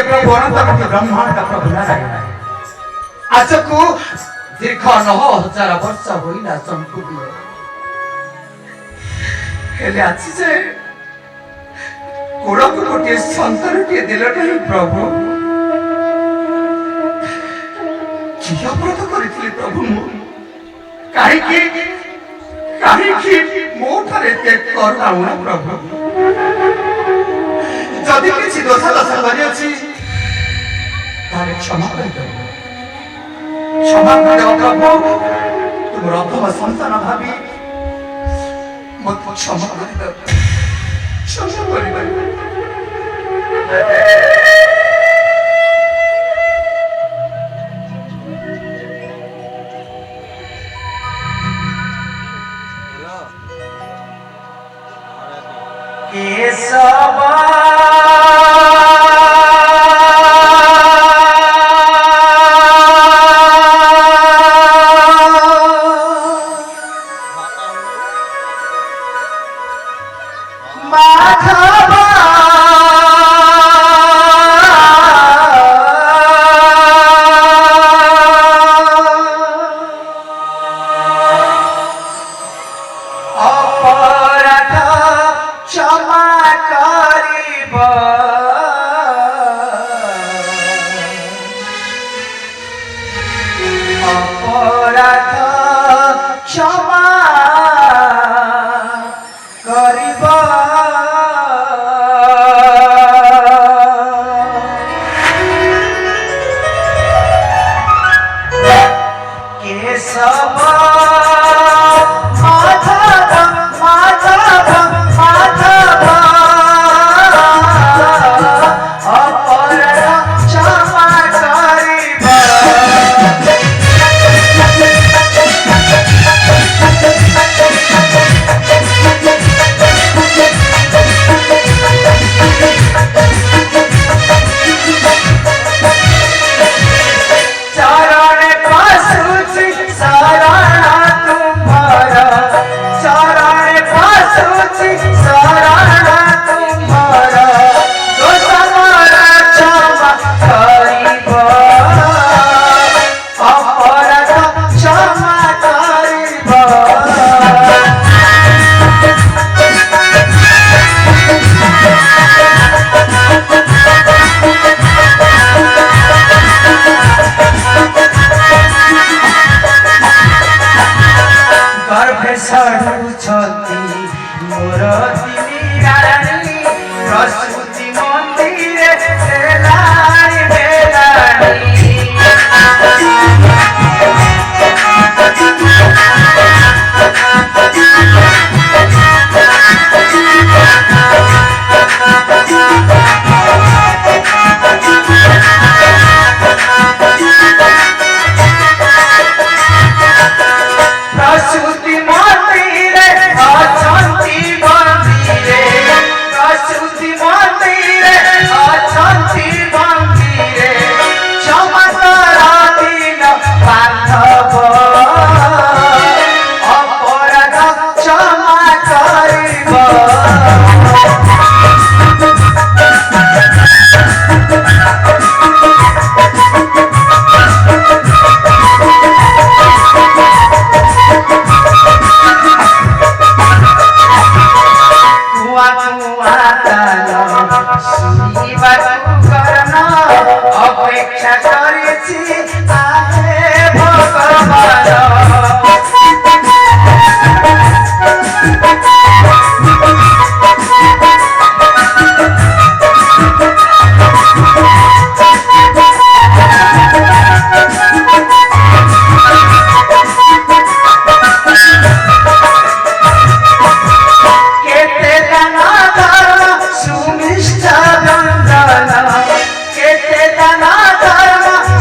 प्रभु अनंत ब्रह्मांड प्रभु नारायण आज को दीर्घ 9000 वर्ष होइला संपूर्ण हेले आज जे कोड़ा को गोटे संतान टे दिलटे प्रभु किया व्रत करिथिले प्रभु काहे मो ठारे ते करुणा प्रभु जदि किछि दोष करि अछि तारे क्षमा कर प्रभु तुम प्रथम संतान भाबी मत क्षमा कर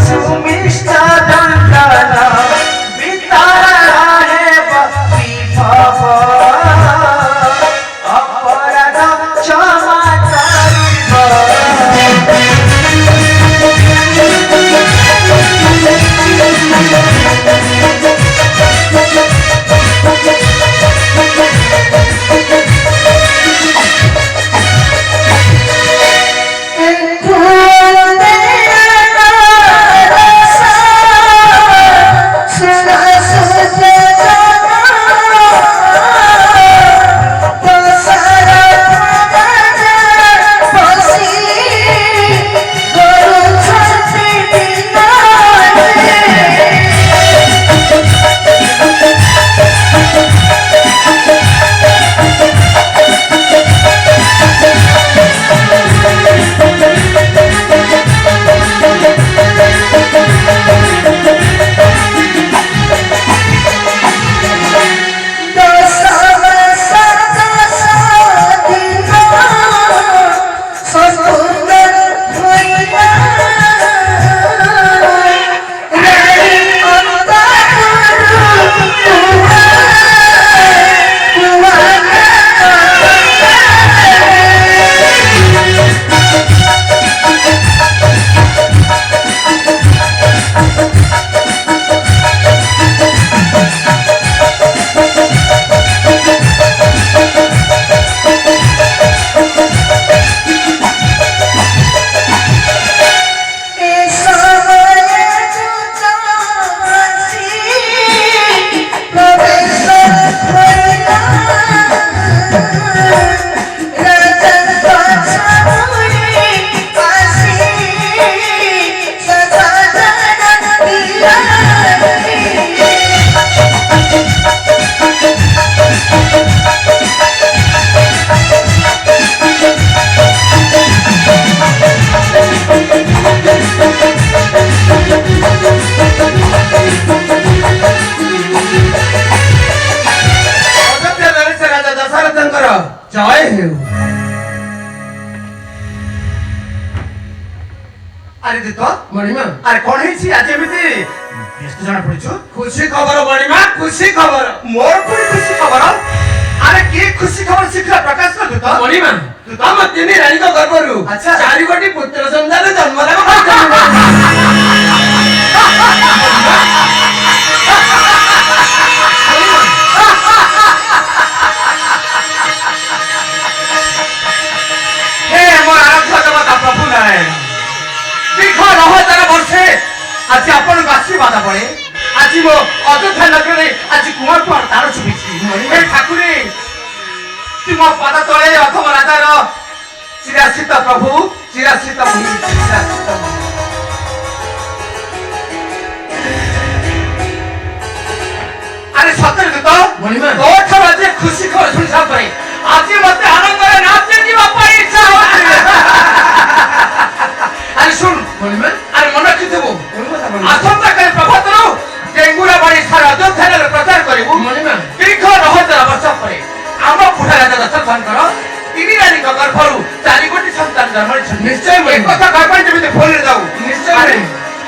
सुमिष्ट दंडन ଆରେ ଦିତ ମଣିମା ଆରେ କଣ ହେଇଛି ଆଜି ଏମିତି ବ୍ୟସ୍ତ ଜଣା ପଡିଛୁ? ଖୁସି ଖବର ମଣିମା ଖୁସି ଖବର ମୋର ପୁଣି ଖୁସି ଖବର। ଆରେ କି ଖୁସି ଖବର ଶୀଘ୍ର ପ୍ରକାଶ କର ଦିତ। ମଣିମା ଆମ ତିନି ରାଣୀଙ୍କ ଗର୍ଭରୁ ଆଚ୍ଛା। 4 ଗୋଟି ପୁତ୍ର ସନ୍ତାନ ଜନ୍ମ ଲାଭ କରିଛନ୍ତି। हे ମୋର ଆରାଧ୍ୟ ଦେବତା ପ୍ରଭୁ ନାରାୟଣ, ଦୀର୍ଘ 9,000 ବର୍ଷେ ଆଜି ଆପଣଙ୍କୁ ଆଶୀର୍ବାଦ ବଳେ ଆଜି ମୋ ଅଯୋଧ୍ୟା ନଗରରେ ଆଜି କୁଆଁ କୁଆଁ ତାର ଶୁଭିଛି। ହେ ଠାକୁରେ ତୁମ ପାଦ ତଳେ ଅଥମ ରାଜାର ଚିରାଶ୍ରିତ ପ୍ରଭୁ, ଚିରାଶ୍ରିତ ମୁନି, ଚିରାଶ୍ରିତ ମୁନି। ଆରେ ସତରେ ଦୂତ ମଣିମା। ତୋଠାରୁ ଆଜି ଖୁସି ଖବର ଶୁଣି ସାରିବା ପରେ ଆଜି ମତେ ଆନନ୍ଦରେ ନାଚି ଯିବା ପାଇଁ ଇଚ୍ଛା ହଉଛି। ଆରେ ଶୁଣ ମଣିମା ଆରେ ମନେ ରଖିଥିବୁ କୋଉ କଥା ମଣିମା ଆସନ୍ତାକାଲି ପ୍ରଭାତରୁ ଡେଙ୍ଗୁରା ବାଣୀ ସାରା ଅଯୋଧ୍ୟାରେ ପ୍ରଚାର କରିବୁ। ମଣିମା ଦୀର୍ଘ 9,000 ବର୍ଷ ପରେ ଆମ ବୁଢା ରାଜା ଦଶରଥଙ୍କର 3 ରାଣୀଙ୍କ ଗର୍ଭରୁ 4 ଗୋଟି ସନ୍ତାନ ଜନ୍ମ ହୋଇଛନ୍ତି। ନିଶ୍ଚୟ ଏ କଥା କହିବା ପାଇଁ ଯେମିତି ଭୁଲରେ ଯାଉ। ନିଶ୍ଚୟ ଆରେ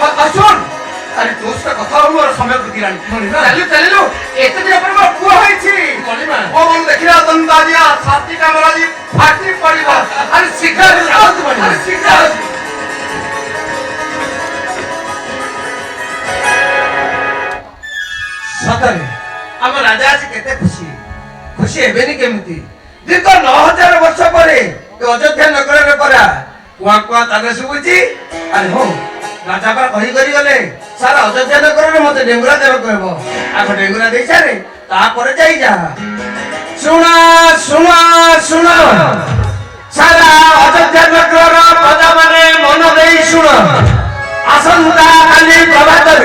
ଭାଇ। ଶୁଣ ଆରେ ତୋ ସହିତ କଥା ହଉ ମୋର ସମୟ ବୃଦ୍ଧିଲାଣି। ମଣିମା। ଚାଲିଲୁ ଏତେ ଦିନ ପରେ ମୋର ପୁଅ ହେଇଛି। ମଣିମା ଓ ମନ ଦେଖିଲା ଦନ୍ତାଜିଆ ଛାତି କାମର ଆଜି ଫାଟି ପଡିବ। ଆରେ ଶୀଘ୍ର ଆସନ୍ତୁ ମଣିମା। ଆରେ ଶୀଘ୍ର ଆସନ୍ତୁ। ସତରେ ଆମ ରାଜା ଆଜି କେତେ ଖୁସି। ଖୁସି ହେବେନି କେମିତି? ଦୀର୍ଘ 9,000 ବର୍ଷ ପରେ ଏ ଅଯୋଧ୍ୟା ନଗରରେ ପରା କୁଆଁ କୁଆଁ ତାର ଶୁଭୁଛି। ଆରେ ହଉ ରାଜା ପରା କହି କରି ଗଲେ ସାରା ଅଯୋଧ୍ୟା ନଗରରେ ମତେ ଡେଙ୍ଗୁରା ଦେବାକୁ ହେବ। ଆଗ ଡେଙ୍ଗୁରା ଦେଇ ସାରେ ତାପରେ ଯାଇ ଯାହା। ଶୁଣ ଶୁଣ ଶୁଣ ସାରା ଅଯୋଧ୍ୟା ନଗରର ପ୍ରଜାମାନେ ମନ ଦେଇ ଶୁଣ। ଆସନ୍ତା କାଲି ପ୍ରଭାତରୁ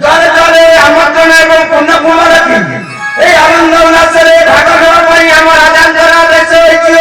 ଦ୍ୱାରେ ଦ୍ୱାରେ ଆମନ୍ତ୍ରଣ ଏବଂ ପୂର୍ଣ୍ଣ କୁମ୍ଭ ରଖି এই আনন্দ উল্লাসের ভাগ নেওয়া ପାଇଁ ଆମ ରାଜାଙ୍କର ଦେଶ ହେଇଛି।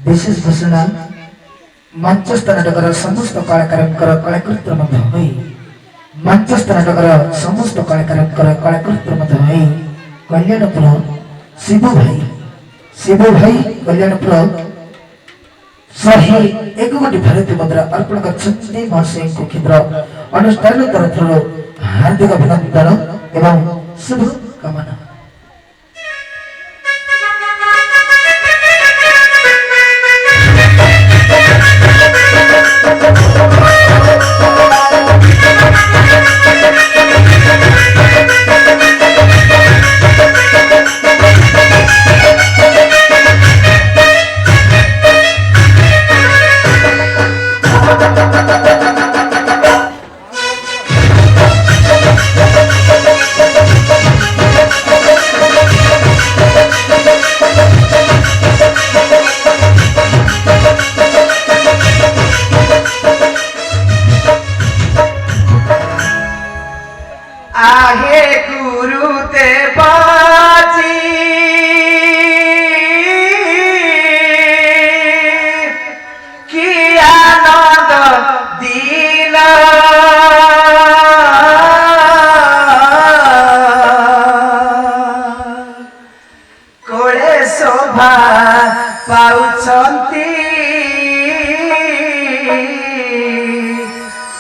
विशेष घोषणा मंचस्थ नाटकर समस्त कलाकार कलाकृत मंचस्थ नाटकर समस्त कलाकार कलाकृत कल्याणपुर शिवु भाई कल्याणपुर 101 कोटी भारतीय मुद्रा अर्पण कर महाशय को केन्द्र अनुष्ठान तरफ हार्दिक अभिनंदन एवं शुभ कामना।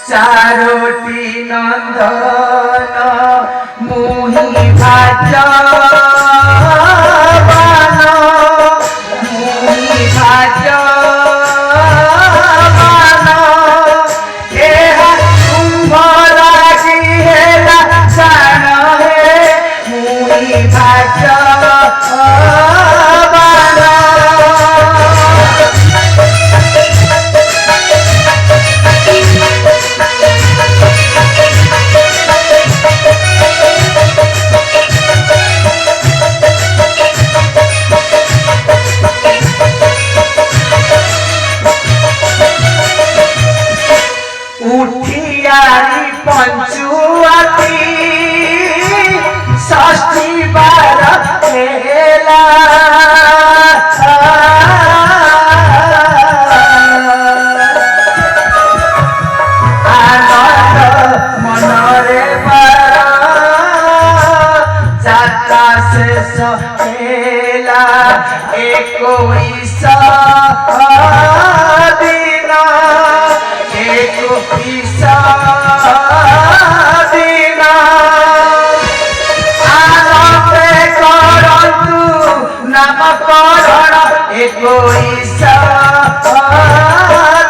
चारोटी नंदन मुहि भाज मुहि भाज पंचुआती षष्ठी बार खेला आनंद मनरे बार जाता शेष खेला 21 दिन 21 नामकरण 21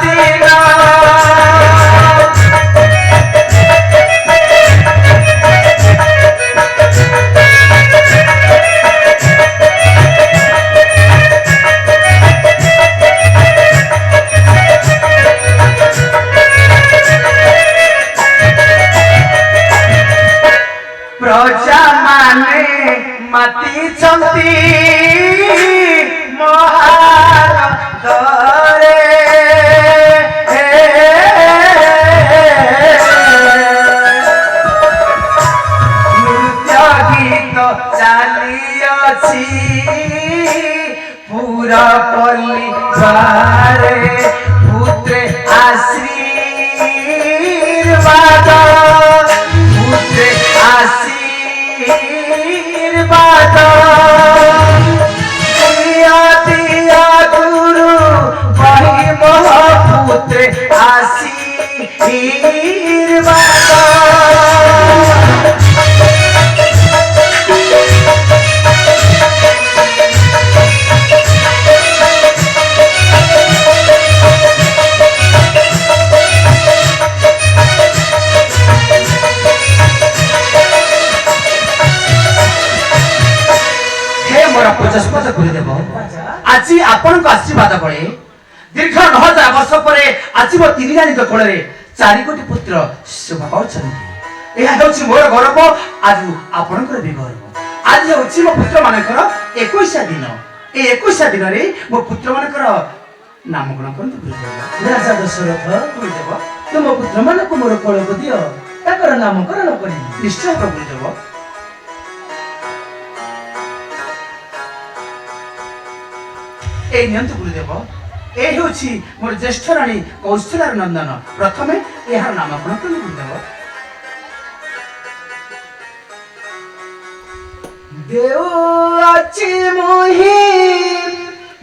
दिन प्रजा माने माती चंती महारे नृत्य गीत चाली अछि पूरा परिवारे पुत्रे आशीर्वाद पुत्रे आशीर्वाद गुरु वही महापुत्र आशीर्वाद ପଚସ୍ପଦ କରିଦେବ ଆଜି ଆପଣଙ୍କ ଆଶୀର୍ବାଦ ବଳେ ଦୀର୍ଘ 9000 ବର୍ଷ ପରେ ଆଜି ମୋ ତିନି ରାଣୀଙ୍କ କୋଳରେ 4 କୋଟି ପୁତ୍ର ଶୋଭା ପାଉଛନ୍ତି। ଏହା ହେଉଛି ମୋର ଗୌରବ, ଆଜି ଆପଣଙ୍କର ବି ଗୌରବ। ଆଜି ହେଉଛି ମୋ ପୁତ୍ର ମାନଙ୍କର 21 ଦିନ। ଏ 21 ଦିନରେ ମୋ ପୁତ୍ର ମାନଙ୍କର ନାମକରଣ କରନ୍ତୁ ଗୁରୁଦେବ। ରାଜା ଦଶରଥ ଗୁରୁଦେବ ତୁମ ପୁତ୍ର ମାନଙ୍କୁ ମୋର କୋଳକୁ ଦିଅ, ତାଙ୍କର ନାମକରଣ କରିବି। ନିଶ୍ଚୟ ଗୁରୁଦେବ। এই নিয়ন্তু গুরুদেব, এই হচ্ছে মোর জ্যেষ্ঠ রানী কৌশলার নন্দন। প্রথমে এর নামকরণ করুন গুরুদেব। দেউ আছে মোহি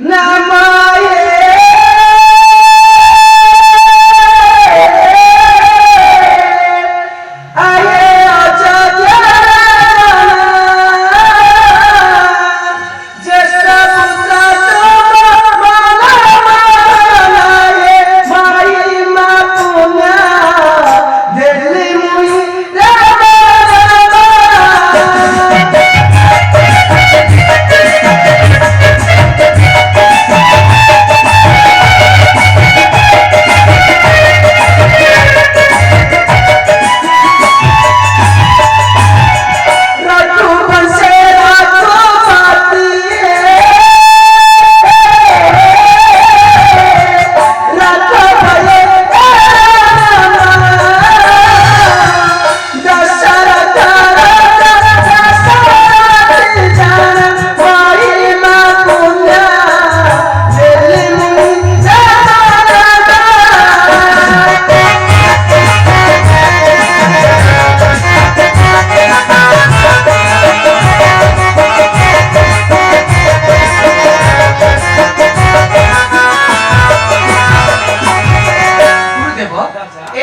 নামায়ে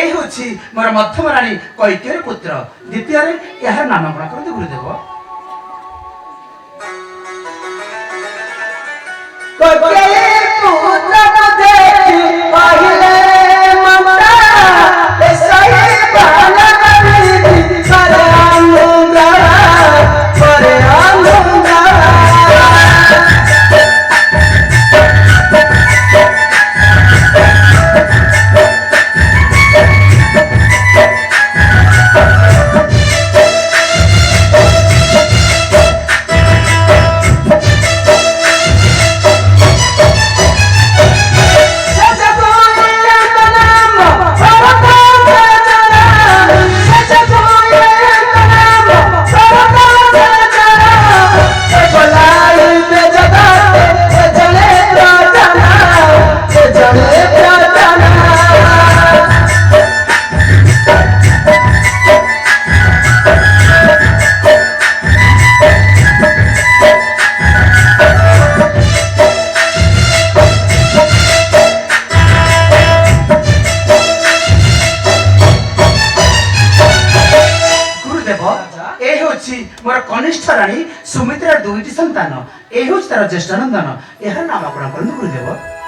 এই হচ্ছে মোর মধ্যম রানী কৈকেয়ীর পুত্র দ্বিতীୟରେ এହାର নামকରଣ କରନ୍ତୁ ଗୁରୁଦେବ কৈকেয়ীর পুত্র মধ্যে পাইলে মমতা এসই বালা কবি করে আলুঙ্গা করে আলুঙ্গা मोर कनिष्ठ राणी सुमित्रा दुईटी संतान ए हूँ तार ज्येष्ठ नंदन यार नामकरण करନ୍ତୁ गुरुदेव